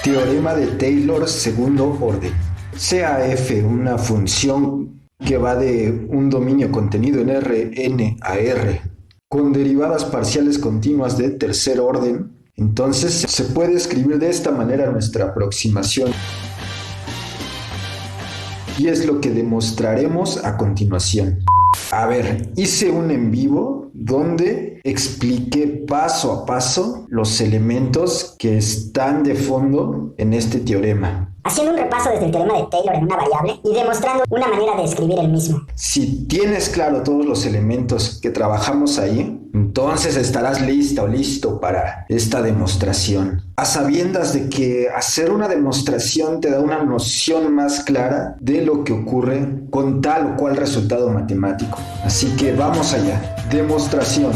Teorema de Taylor, segundo orden. Sea f una función que va de un dominio contenido en Rn a R con derivadas parciales continuas de tercer orden, entonces se puede escribir de esta manera nuestra aproximación. Y es lo que demostraremos a continuación. A ver, hice un en vivo donde expliqué paso a paso los elementos que están de fondo en este teorema. Haciendo un repaso desde el teorema de Taylor en una variable y demostrando una manera de escribir el mismo. Si tienes claro todos los elementos que trabajamos ahí, entonces estarás lista o listo para esta demostración. A sabiendas de que hacer una demostración te da una noción más clara de lo que ocurre con tal o cual resultado matemático. Así que vamos allá. Demostración.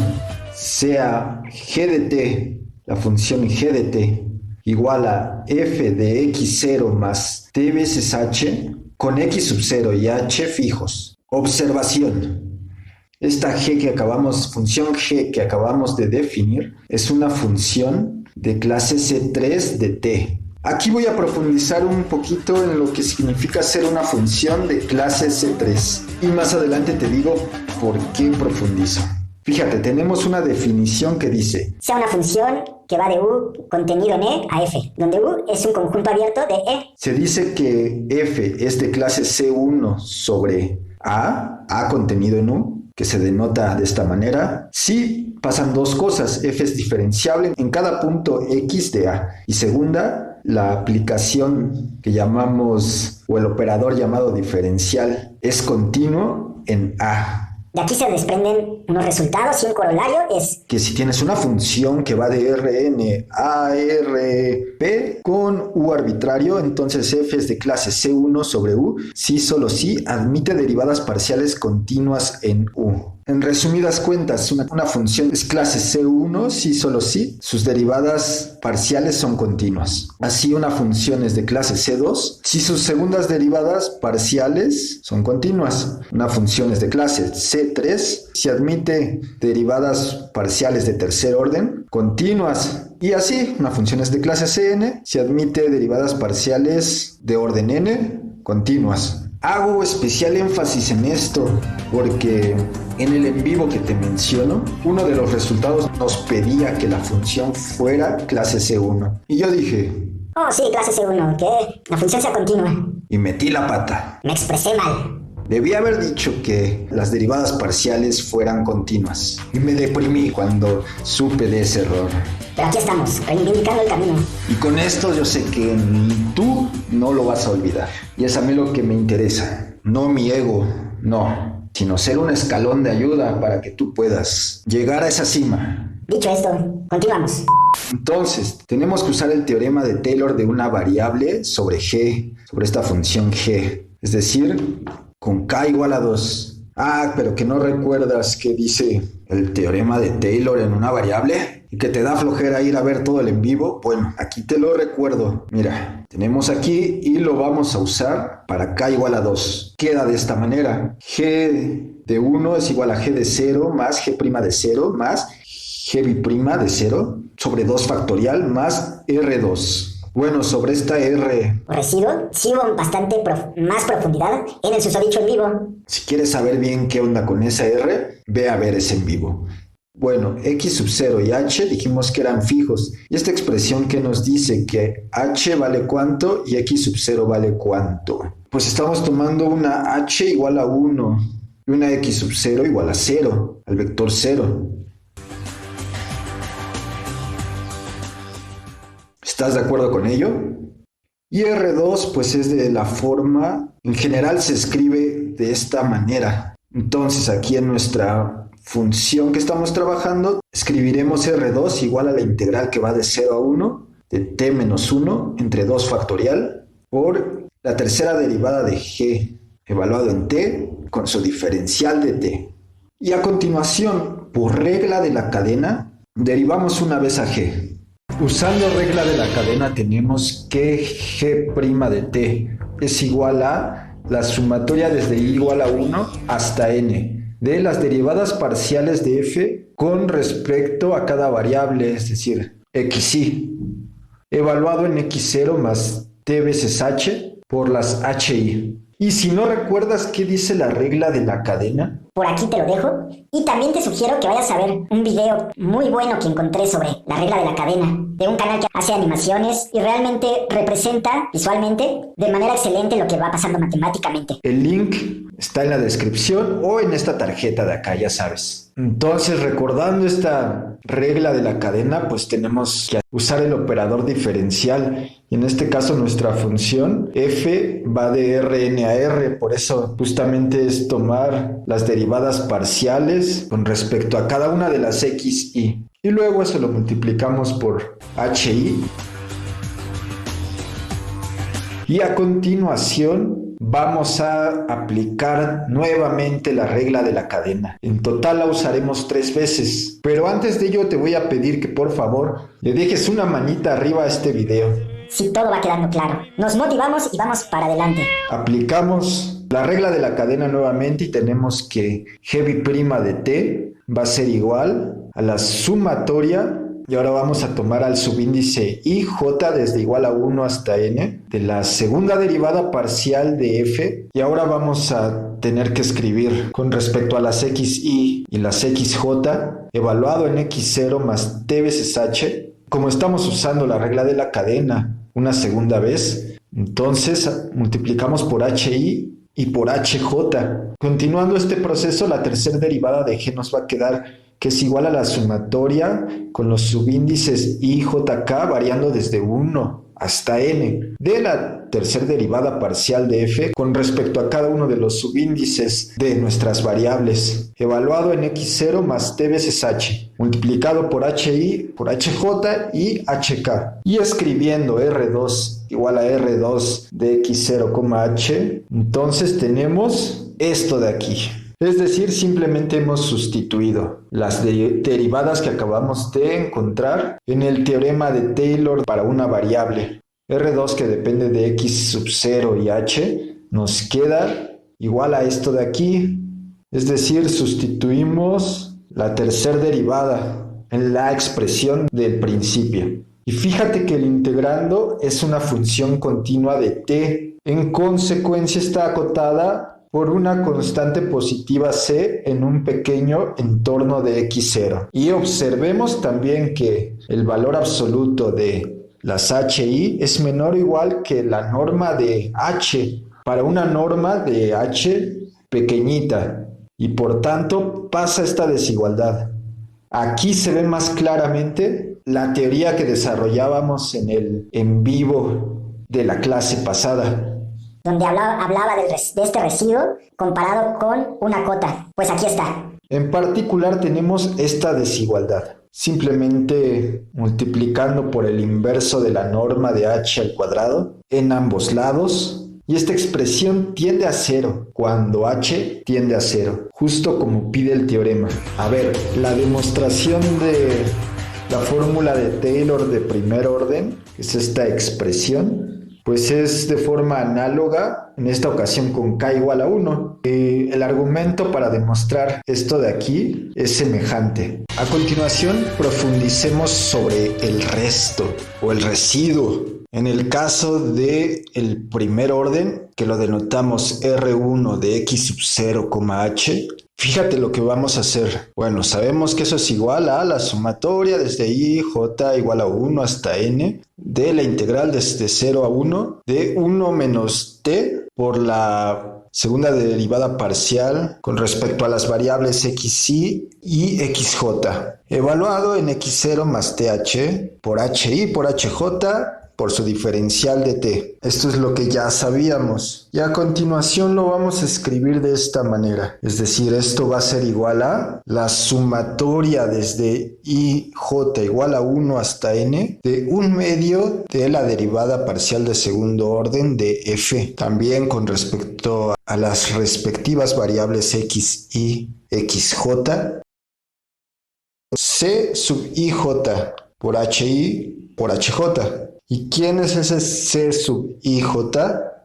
Sea g de t, la función g de t, igual a f de x0 más t veces h con x sub 0 y h fijos. Observación. Esta función g que acabamos de definir es una función de clase C3 de t. Aquí voy a profundizar un poquito en lo que significa ser una función de clase C3 y más adelante te digo por qué profundizo. Fíjate, tenemos una definición que dice: sea una función que va de U contenido en E a F, donde U es un conjunto abierto de E. Se dice que F es de clase C1 sobre A contenido en U, que se denota de esta manera, si pasan dos cosas: F es diferenciable en cada punto X de A, y segunda, la aplicación que llamamos, o el operador llamado diferencial, es continuo en A. De aquí se desprenden unos resultados y un corolario es que si tienes una función que va de Rn a Rp con U arbitrario, entonces f es de clase C1 sobre U, si solo si admite derivadas parciales continuas en U. En resumidas cuentas, una función es clase C1 si solo si sus derivadas parciales son continuas. Así una función es de clase C2 si sus segundas derivadas parciales son continuas. Una función es de clase C3 si admite derivadas parciales de tercer orden continuas. Y así, una función es de clase Cn si admite derivadas parciales de orden n continuas. Hago especial énfasis en esto porque en el en vivo que te menciono, uno de los resultados nos pedía que la función fuera clase C1. Y yo dije: oh sí, clase C1, que la función sea continua. Y metí la pata. Me expresé mal. Debí haber dicho que las derivadas parciales fueran continuas. Y me deprimí cuando supe de ese error. Pero aquí estamos, reivindicando el camino. Y con esto yo sé que ni tú no lo vas a olvidar. Y es a mí lo que me interesa. No mi ego, no. Sino ser un escalón de ayuda para que tú puedas llegar a esa cima. Dicho esto, continuamos. Entonces, tenemos que usar el teorema de Taylor de una variable sobre g, sobre esta función g. Es decir, con k igual a 2. Pero que no recuerdas qué dice el teorema de Taylor en una variable y que te da flojera ir a ver todo el en vivo. Bueno, aquí te lo recuerdo. Mira, tenemos aquí y lo vamos a usar para k igual a 2. Queda de esta manera: g de 1 es igual a g de 0 más g' de 0 más g' de 0 sobre 2 factorial más R2. Bueno, sobre esta R residuo, sí hubo bastante más profundidad en el susodicho en vivo. Si quieres saber bien qué onda con esa R, ve a ver ese en vivo. Bueno, x sub 0 y h dijimos que eran fijos. Y esta expresión que nos dice que h vale cuánto y x sub 0 vale cuánto. Pues estamos tomando una h igual a 1 y una x sub 0 igual a 0, al vector 0. ¿Estás de acuerdo con ello? Y R2 pues es de la forma, en general se escribe de esta manera. Entonces aquí en nuestra función que estamos trabajando, escribiremos R2 igual a la integral que va de 0 a 1, de t menos 1 entre 2 factorial, por la tercera derivada de g, evaluado en t, con su diferencial de t. Y a continuación, por regla de la cadena, derivamos una vez a g. Usando regla de la cadena tenemos que g' de t es igual a la sumatoria desde i igual a 1 hasta n de las derivadas parciales de f con respecto a cada variable, es decir, xi. evaluado en x0 más t veces h por las hi. Y si no recuerdas qué dice la regla de la cadena, por aquí te lo dejo. Y también te sugiero que vayas a ver un video muy bueno que encontré sobre la regla de la cadena, de un canal que hace animaciones y realmente representa visualmente de manera excelente lo que va pasando matemáticamente. el link está en la descripción o en esta tarjeta de acá, ya sabes. Entonces, recordando esta regla de la cadena, pues tenemos que usar el operador diferencial. Y en este caso nuestra función f va de Rn a R, por eso justamente es tomar las derivadas parciales con respecto a cada una de las x, y luego eso lo multiplicamos por hi. Y a continuación vamos a aplicar nuevamente la regla de la cadena. En total la usaremos 3 veces, pero antes de ello te voy a pedir que por favor le dejes una manita arriba a este video. Si todo va quedando claro, nos motivamos y vamos para adelante. Aplicamos la regla de la cadena nuevamente y tenemos que g' de t va a ser igual a la sumatoria. Y ahora vamos a tomar al subíndice ij desde igual a 1 hasta n de la segunda derivada parcial de f. Y ahora vamos a tener que escribir con respecto a las xi y las xj evaluado en x0 más t veces h. Como estamos usando la regla de la cadena una segunda vez, entonces multiplicamos por hi y por hj. Continuando este proceso, la tercera derivada de g nos va a quedar que es igual a la sumatoria con los subíndices i, j, k variando desde 1 hasta n de la tercera derivada parcial de f con respecto a cada uno de los subíndices de nuestras variables, evaluado en x0 más t veces h, multiplicado por hi, por hj y hk. Y escribiendo r2 igual a r2 de x0, h, entonces tenemos esto de aquí. Es decir, simplemente hemos sustituido las derivadas que acabamos de encontrar en el teorema de Taylor para una variable. R2 que depende de x sub 0 y h nos queda igual a esto de aquí. Es decir, sustituimos la tercera derivada en la expresión del principio. Y fíjate que el integrando es una función continua de t. En consecuencia está acotada por una constante positiva c en un pequeño entorno de x0. Y observemos también que el valor absoluto de las hi es menor o igual que la norma de h para una norma de h pequeñita, y por tanto pasa esta desigualdad. Aquí se ve más claramente la teoría que desarrollábamos en el en vivo de la clase pasada, donde hablaba de este residuo comparado con una cota. Pues aquí está. En particular tenemos esta desigualdad, simplemente multiplicando por el inverso de la norma de h al cuadrado en ambos lados, y esta expresión tiende a cero cuando h tiende a cero, justo como pide el teorema. A ver, la demostración de la fórmula de Taylor de primer orden, que es esta expresión, pues es de forma análoga, en esta ocasión con k igual a 1. El argumento para demostrar esto de aquí es semejante. A continuación, profundicemos sobre el resto o el residuo. En el caso del primer orden, que lo denotamos R1 de x sub 0, h, fíjate lo que vamos a hacer. Bueno, sabemos que eso es igual a la sumatoria desde i, j igual a 1 hasta n de la integral desde 0 a 1 de 1 menos t por la segunda derivada parcial con respecto a las variables xi y xj, evaluado en x0 más th por hi por hj por su diferencial de t. Esto es lo que ya sabíamos. Y a continuación lo vamos a escribir de esta manera. Es decir, esto va a ser igual a la sumatoria desde i, j igual a 1 hasta n de 1 medio de la derivada parcial de segundo orden de f. También con respecto a las respectivas variables x y xj. C sub ij por hi por hj. ¿Y quién es ese C sub ij?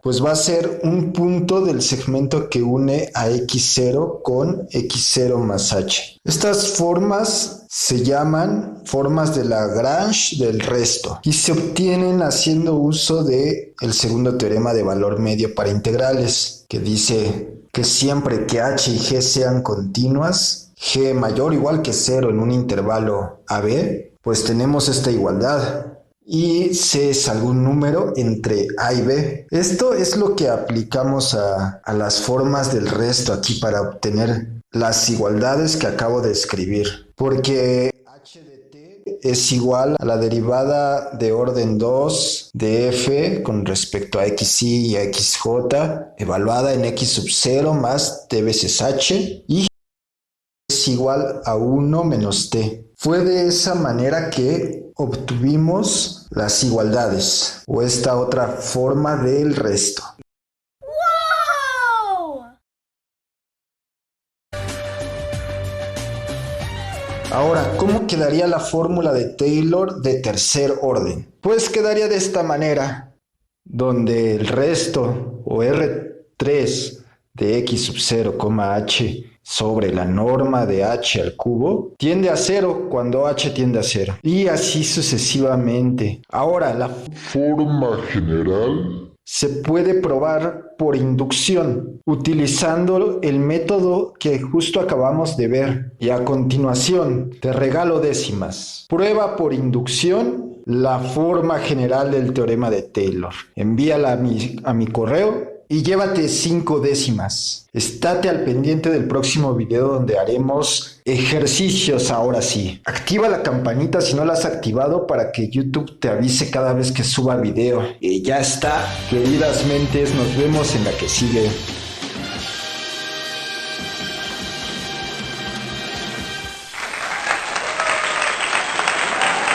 pues va a ser un punto del segmento que une a x0 con x0 más h. Estas formas se llaman formas de Lagrange del resto y se obtienen haciendo uso de el segundo teorema de valor medio para integrales, que dice que siempre que h y g sean continuas, g mayor o igual que 0 en un intervalo AB, pues tenemos esta igualdad. Y C es algún número entre A y B. Esto es lo que aplicamos a las formas del resto aquí para obtener las igualdades que acabo de escribir. Porque h de t es igual a la derivada de orden 2 de f con respecto a xy y a xj evaluada en x sub 0 más t veces h y es igual a 1 menos t. Fue de esa manera que obtuvimos las igualdades o esta otra forma del resto. ¡Wow! Ahora, ¿cómo quedaría la fórmula de Taylor de tercer orden? Pues quedaría de esta manera, donde el resto o R3 de x sub 0, h sobre la norma de h al cubo tiende a 0 cuando h tiende a 0 y así sucesivamente. Ahora, la forma general se puede probar por inducción utilizando el método que justo acabamos de ver y a continuación te regalo décimas. Prueba por inducción la forma general del teorema de Taylor. Envíala a mi correo y llévate 5 décimas. Estate al pendiente del próximo video donde haremos ejercicios ahora sí. Activa la campanita si no la has activado para que YouTube te avise cada vez que suba video. Y ya está, queridas mentes, nos vemos en la que sigue.